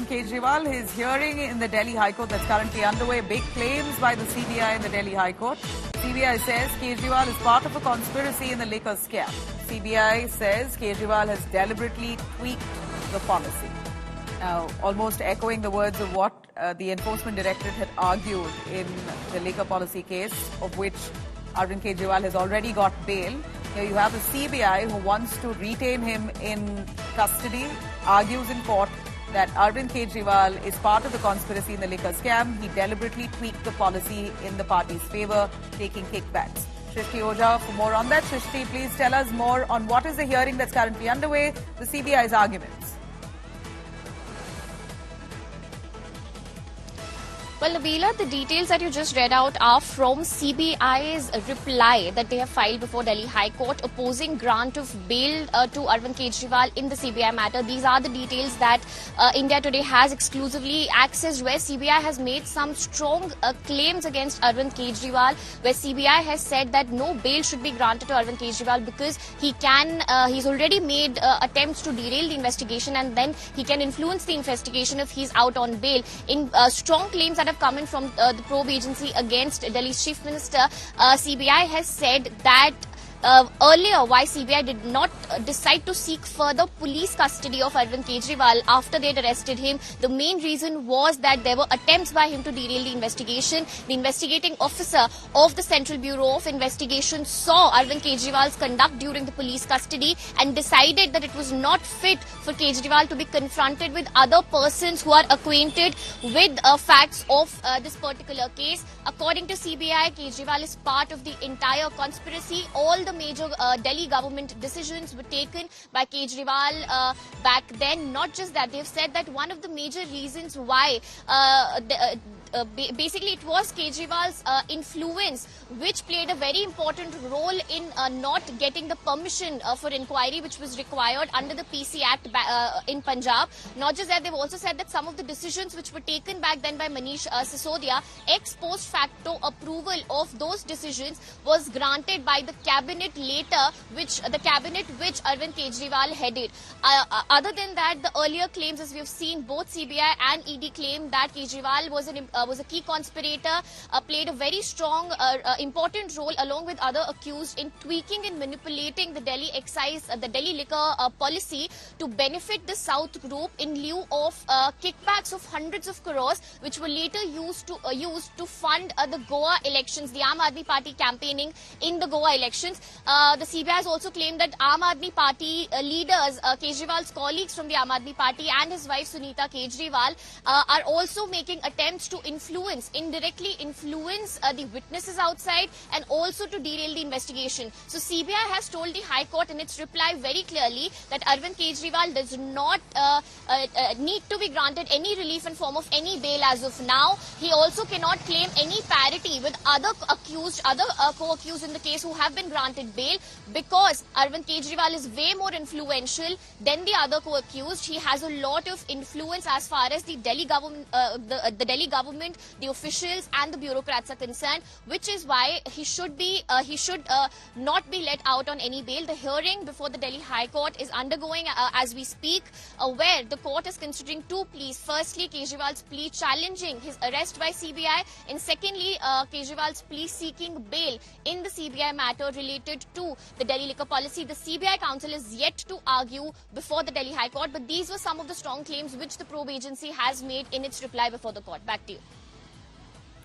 Arvind Kejriwal. His hearing in the Delhi High Court that's currently underway. Big claims by the CBI in the Delhi High Court. CBI says Kejriwal is part of a conspiracy in the liquor scam. CBI says Kejriwal has deliberately tweaked the policy. Now, almost echoing the words of what the Enforcement Directorate had argued in the liquor policy case, of which Arvind Kejriwal has already got bail. Here you have the CBI who wants to retain him in custody, argues in court that Arvind Kejriwal is part of the conspiracy in the liquor scam. He deliberately tweaked the policy in the party's favour, taking kickbacks. Shrishti Ojha for more on that. Shrishti, please tell us more on what is the hearing that's currently underway, the CBI's arguments. Well, Nabila, the details that you just read out are from CBI's reply that they have filed before Delhi High Court opposing grant of bail to Arvind Kejriwal in the CBI matter. These are the details that India Today has exclusively accessed, where CBI has made some strong claims against Arvind Kejriwal, where CBI has said that no bail should be granted to Arvind Kejriwal because he's already made attempts to derail the investigation, and then he can influence the investigation if he's out on bail. In strong claims that have come in from the probe agency against Delhi's Chief Minister, CBI has said that earlier why CBI did not decide to seek further police custody of Arvind Kejriwal after they had arrested him. The main reason was that there were attempts by him to derail the investigation. The investigating officer of the Central Bureau of Investigation saw Arvind Kejriwal's conduct during the police custody and decided that it was not fit for Kejriwal to be confronted with other persons who are acquainted with facts of this particular case. According to CBI, Kejriwal is part of the entire conspiracy. All the major Delhi government decisions were taken by Kejriwal back then. Not just that, they've said that one of the major reasons why basically it was Kejriwal's influence which played a very important role in not getting the permission for inquiry which was required under the PC Act in Punjab. Not just that, they've also said that some of the decisions which were taken back then by Manish Sisodia, ex post facto approval of those decisions was granted by the cabinet later, which Arvind Kejriwal headed. Other than that, the earlier claims, as we've seen, both CBI and ED claim that Kejriwal was a key conspirator, played a very strong, important role along with other accused in tweaking and manipulating the Delhi excise, the Delhi liquor policy to benefit the South group in lieu of kickbacks of hundreds of crores, which were later used to fund the Goa elections, the Aam Aadmi Party campaigning in the Goa elections. The CBI has also claimed that Aam Aadmi Party leaders, Kejriwal's colleagues from the Aam Aadmi Party and his wife Sunita Kejriwal are also making attempts to indirectly influence the witnesses outside and also to derail the investigation. So CBI has told the High Court in its reply very clearly that Arvind Kejriwal does not need to be granted any relief in form of any bail as of now. He also cannot claim any parity with other co-accused in the case who have been granted bail, because Arvind Kejriwal is way more influential than the other co-accused. He has a lot of influence as far as the Delhi government, the officials and the bureaucrats are concerned, which is why he should not be let out on any bail. The hearing before the Delhi High Court is undergoing as we speak, where the court is considering two pleas. Firstly, Kejriwal's plea challenging his arrest by CBI, and secondly, Kejriwal's plea seeking bail in the CBI matter related to the Delhi liquor policy. The CBI counsel is yet to argue before the Delhi High Court, but these were some of the strong claims which the probe agency has made in its reply before the court. Back to you.